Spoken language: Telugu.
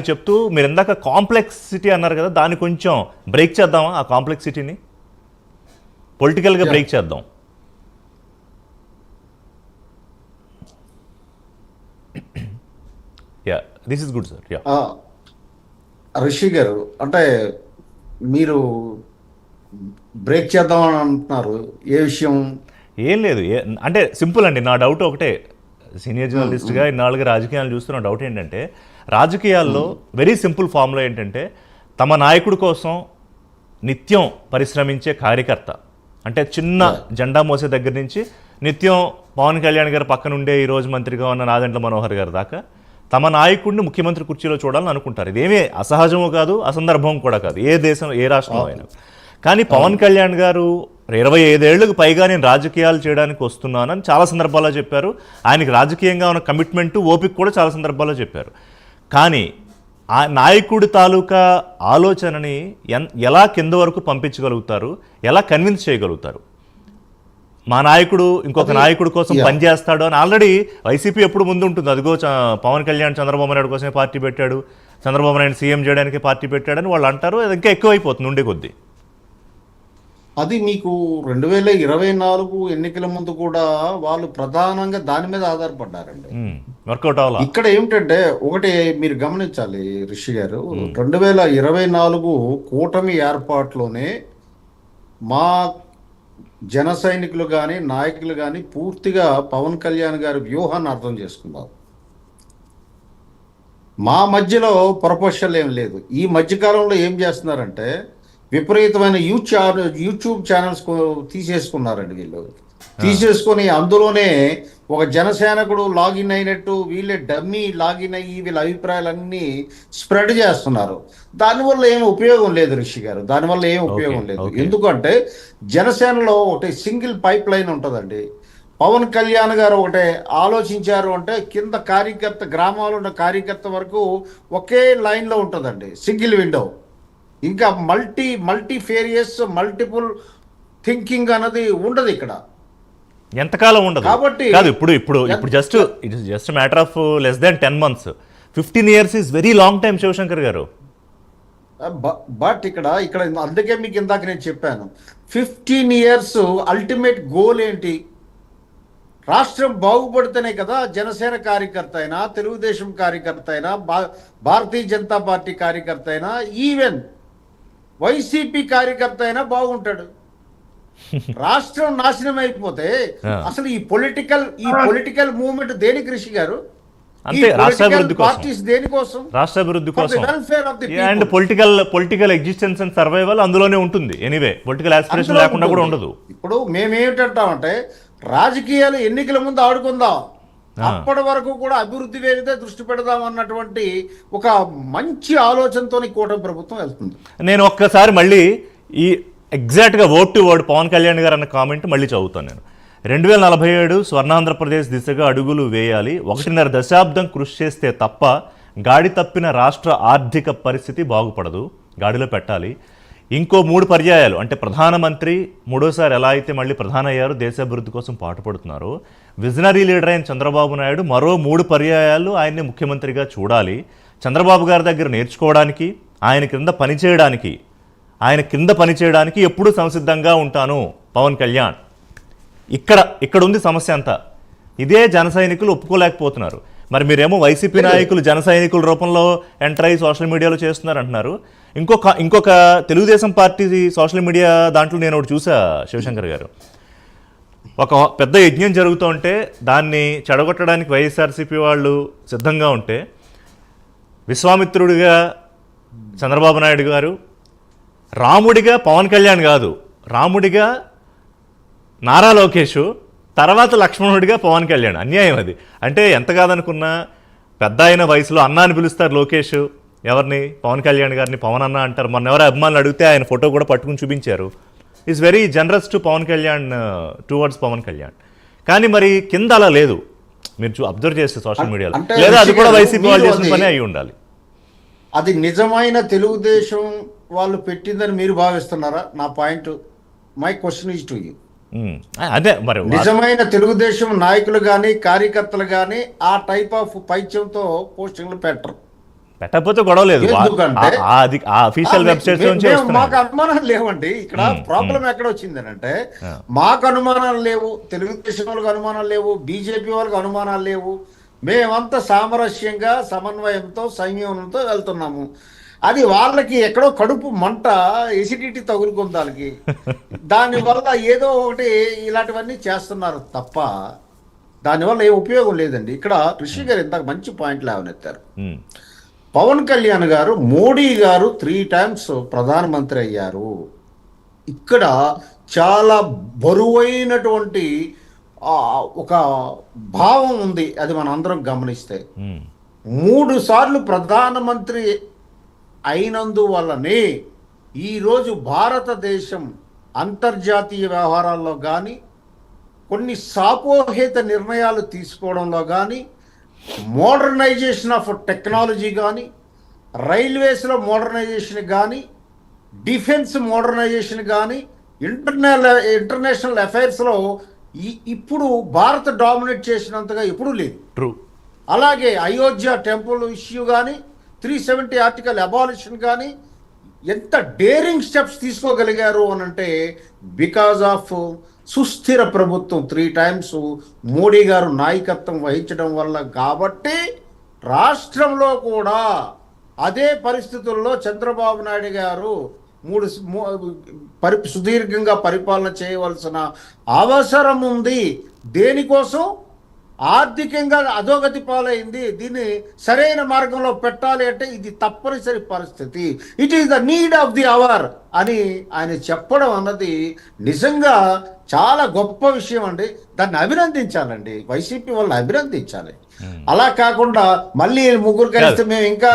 చెప్తూ మీరు ఇందాక కాంప్లెక్సిటీ అన్నారు కదా, దాన్ని కొంచెం బ్రేక్ చేద్దామా? ఆ కాంప్లెక్సిటీని పొలిటికల్గా బ్రేక్ చేద్దాం. Yeah, this is good sir. Yeah, Rishi గారు, అంటే మీరు బ్రేక్ చేద్దామని అంటున్నారు. ఏ విషయం? ఏం లేదు. అంటే సింపుల్ అండి. నా డౌట్ ఒకటే, సీనియర్ జర్నలిస్ట్గా ఇన్నాళ్ళుగా రాజకీయాలు చూస్తున్న డౌట్ ఏంటంటే, రాజకీయాల్లో వెరీ సింపుల్ ఫార్ములా ఏంటంటే, తమ నాయకుడి కోసం నిత్యం పరిశ్రమించే కార్యకర్త, అంటే చిన్న జెండా మోసే దగ్గర నుంచి నిత్యం పవన్ కళ్యాణ్ గారు పక్కన ఉండే ఈరోజు మంత్రిగా ఉన్న నాదెండ్ల మనోహర్ గారి దాకా తమ నాయకుడిని ముఖ్యమంత్రి కుర్చీలో చూడాలని అనుకుంటారు. ఇదేమీ అసహజము కాదు, అసందర్భం కూడా కాదు, ఏ దేశం ఏ రాష్ట్రంలో అయినా. కానీ పవన్ కళ్యాణ్ గారు 25 ఏళ్లకు పైగా నేను రాజకీయాలు చేయడానికి వస్తున్నానని చాలా సందర్భాల్లో చెప్పారు. ఆయనకి రాజకీయంగా ఉన్న కమిట్మెంటు, ఓపిక కూడా చాలా సందర్భాల్లో చెప్పారు. కానీ ఆ నాయకుడి తాలూకా ఆలోచనని ఎలా కింద వరకు పంపించగలుగుతారు, ఎలా కన్విన్స్ చేయగలుగుతారు? మా నాయకుడు ఇంకొక నాయకుడి కోసం పనిచేస్తాడు అని ఆల్రెడీ వైసీపీ ఎప్పుడు ముందు ఉంటుంది. అదిగో పవన్ కళ్యాణ్ చంద్రబాబు నాయుడు కోసమే పార్టీ పెట్టాడు, చంద్రబాబు నాయుడు సీఎం చేయడానికి పార్టీ పెట్టాడని వాళ్ళు అంటారు. అది ఇంకా ఎక్కువైపోతుంది ఉండే కొద్దీ. అది మీకు 2024 ఎన్నికల ముందు కూడా వాళ్ళు ప్రధానంగా దాని మీద ఆధారపడ్డారండి. వర్కౌట్ అవ్వాలి. ఇక్కడ ఏమిటంటే ఒకటి మీరు గమనించాలి రిషి గారు, 2024 కూటమి ఏర్పాటులోనే మా జన సైనికులు కానీ నాయకులు కానీ పూర్తిగా పవన్ కళ్యాణ్ గారి వ్యూహాన్ని అర్థం చేసుకున్నారు. మా మధ్యలో ప్రపోషల్ ఏం లేదు. ఈ మధ్యకాలంలో ఏం చేస్తున్నారంటే విపరీతమైన యూట్యూబ్ ఛానల్స్ తీసేసుకున్నారండి వీళ్ళు. తీసేసుకొని అందులోనే ఒక జనసేనకుడు లాగిన్ అయినట్టు వీళ్ళే డమ్మీ లాగిన్ అయ్యి వీళ్ళ అభిప్రాయాలన్నీ స్ప్రెడ్ చేస్తున్నారు. దానివల్ల ఏం ఉపయోగం లేదు రిషి గారు, దానివల్ల ఏం ఉపయోగం లేదు. ఎందుకంటే జనసేనలో ఒకటి సింగిల్ పైప్ లైన్ ఉంటుందండి. పవన్ కళ్యాణ్ గారు ఒకటే ఆలోచించారు అంటే కింద కార్యకర్త, గ్రామాల్లో ఉన్న కార్యకర్త వరకు ఒకే లైన్లో ఉంటుందండి, సింగిల్ విండో. ఇంకా మల్టీఫేరియస్ మల్టిపుల్ థింకింగ్ అన్నది ఉండదు ఇక్కడ, ఎంతకాలం ఉండదు. కాబట్టి కాదు, ఇప్పుడు just matter of less than 10 months. 15 years is very long time Shivashankar garu. But ఇక్కడ అందుకే మీకు ఇందాక నేను చెప్పాను, 15 years అల్టిమేట్ గోల్ ఏంటి? రాష్ట్రం బాగుపడితేనే కదా జనసేన కార్యకర్త అయినా, తెలుగుదేశం కార్యకర్త అయినా, భారతీయ జనతా పార్టీ కార్యకర్త అయినా, ఈవెన్ వైసీపీ కార్యకర్త అయినా బాగుంటాడు. రాష్ట్రం నాశనం అయిపోతే అసలు ఈ పొలిటికల్ మూవ్మెంట్ దేనికి రిషి గారు? అంతే, రాష్ట్రాభివృద్ధి కోసం and political existence and survival అందులోనే ఉంటుంది. ఎనీవే పొలిటికల్ ఆస్పిరేషన్ లేకుండా కూడా ఉండదు. ఇప్పుడు మేమేమిటంటామంటే రాజకీయాలు ఎన్నికల ముందు ఆడుకుందాం, అప్పటి వరకు కూడా అభివృద్ధి వేదితే దృష్టి పెడదాం అన్నటువంటి ఒక మంచి ఆలోచనతో కూటమి ప్రభుత్వం వెళ్తుంది. నేను ఒక్కసారి మళ్ళీ ఈ ఎగ్జాక్ట్గా word to word Pawan Kalyan garu అన్న కామెంట్ మళ్ళీ చదువుతాను నేను. 2047 స్వర్ణాంధ్రప్రదేశ్ దిశగా అడుగులు వేయాలి. 1.5 దశాబ్దం కృషి చేస్తే తప్ప గాడి తప్పిన రాష్ట్ర ఆర్థిక పరిస్థితి బాగుపడదు, గాడిలో పెట్టాలి. ఇంకో 3 పర్యాయాలు అంటే ప్రధానమంత్రి మూడోసారి ఎలా అయితే మళ్ళీ ప్రధాని అయ్యారు, దేశాభివృద్ధి కోసం పాటుపడుతున్నారు. విజనరీ లీడర్ అయిన చంద్రబాబు నాయుడు మరో 3 పర్యాయాలు ఆయన్ని ముఖ్యమంత్రిగా చూడాలి. చంద్రబాబు గారి దగ్గర నేర్చుకోవడానికి, ఆయన కింద పనిచేయడానికి ఎప్పుడూ సంసిద్ధంగా ఉంటాను పవన్ కళ్యాణ్. ఇక్కడ ఉంది సమస్య అంతా. ఇదే జన సైనికులు ఒప్పుకోలేకపోతున్నారు. మరి మీరేమో వైసీపీ నాయకులు జన సైనికుల రూపంలో ఎంటర్ అయ్యి సోషల్ మీడియాలో చేస్తున్నారు అంటున్నారు. ఇంకొక తెలుగుదేశం పార్టీ సోషల్ మీడియా దాంట్లో నేను ఒకటి చూసా శివశంకర్ గారు. ఒక పెద్ద యజ్ఞం జరుగుతూ ఉంటే దాన్ని చెడగొట్టడానికి వైఎస్ఆర్సీపీ వాళ్ళు సిద్ధంగా ఉంటే, విశ్వామిత్రుడిగా చంద్రబాబు నాయుడు గారు, రాముడిగా పవన్ కళ్యాణ్ కాదు, రాముడిగా నారా లోకేష్, తర్వాత లక్ష్మణుడిగా పవన్ కళ్యాణ్. అన్యాయం అది. అంటే ఎంత కాదనుకున్నా పెద్ద అయిన వయసులో అన్న అని పిలుస్తారు లోకేష్. ఎవరిని? పవన్ కళ్యాణ్ గారిని పవన్ అన్న అంటారు. మొన్న ఎవరో అభిమానులు అడిగితే ఆయన ఫోటో కూడా పట్టుకుని చూపించారు. Is very generous to Pawan Kalyan, towards Pawan Kalyan. కానీ మరి కింద అలా లేదు. మీరు అబ్జర్వ్ చేస్తే సోషల్ మీడియాలో, లేదా అది కూడా వైసీపీ వాళ్ళు చేసిన పని అయి ఉండాలి. అది నిజమైన తెలుగుదేశం వాళ్ళు పెట్టిందని మీరు భావిస్తున్నారా? నా point, my question is to you. అదే మరి నిజమైన తెలుగుదేశం నాయకులు కానీ కార్యకర్తలు కానీ ఆ టైప్ ఆఫ్ పైత్యంతో పోస్టింగ్లు పెట్టరు. పెట్టకపోతే గొడవ లేదు. ఎందుకంటే ఆ అఫీషియల్ వెబ్సైట్స్ నుంచి మాకు అనుమానాలు లేవండి. ఇక్కడ ప్రాబ్లం ఎక్కడ వచ్చిందనంటే మాకు అనుమానాలు లేవు, తెలుగుదేశం వాళ్ళకి అనుమానాలు లేవు, బీజేపీ వాళ్ళకి అనుమానాలు లేవు. మేమంతా సామరస్యంగా సమన్వయంతో సంయమనంతో వెళ్తున్నాము. అది వాళ్ళకి ఎక్కడో కడుపు మంట, ఎసిడిటీ తగులుకుంది వాళ్ళకి. దానివల్ల ఏదో ఒకటి ఇలాంటివన్నీ చేస్తున్నారు తప్ప దానివల్ల ఏ ఉపయోగం లేదండి. ఇక్కడ ఋషి గారు ఇంత మంచి పాయింట్లు లేవనెత్తారు. పవన్ కళ్యాణ్ గారు, మోడీ గారు 3 times ప్రధానమంత్రి అయ్యారు. ఇక్కడ చాలా బరువైనటువంటి ఒక భావం ఉంది. అది మనం అందరం గమనిస్తే 3 సార్లు ప్రధానమంత్రి అయినందువల్లనే ఈరోజు భారతదేశం అంతర్జాతీయ వ్యవహారాల్లో కానీ, కొన్ని సాపోహేత నిర్ణయాలు తీసుకోవడంలో కానీ, మోడర్నైజేషన్ ఆఫ్ టెక్నాలజీ కానీ, రైల్వేస్లో మోడర్నైజేషన్ కానీ, డిఫెన్స్ మోడర్నైజేషన్ కానీ, ఇంటర్నేషనల్ అఫైర్స్లో ఇప్పుడు భారత్ డామినేట్ చేసినంతగా ఎప్పుడూ లేదు. ట్రూ. అలాగే అయోధ్య టెంపుల్ ఇష్యూ కానీ, 370 ఆర్టికల్ అబాలిషన్ కానీ ఎంత డేరింగ్ స్టెప్స్ తీసుకోగలిగారు అనంటే బికాజ్ ఆఫ్ సుస్థిర ప్రభుత్వం 3 times మోడీ గారు నాయకత్వం వహించడం వల్ల. కాబట్టి రాష్ట్రంలో కూడా అదే పరిస్థితుల్లో చంద్రబాబు నాయుడు గారు సుదీర్ఘంగా పరిపాలన చేయవలసిన అవసరం ఉంది. దేనికోసం? ఆర్థికంగా అధోగతి పాలైంది. దీన్ని సరైన మార్గంలో పెట్టాలి అంటే ఇది తప్పనిసరి పరిస్థితి. It is the need of the hour అని ఆయన చెప్పడం అన్నది నిజంగా చాలా గొప్ప విషయం అండి. దాన్ని అభినందించాలండి, వైసీపీ వాళ్ళని అభినందించాలి. అలా కాకుండా మళ్ళీ ముగ్గురు కలిస్తే మేము ఇంకా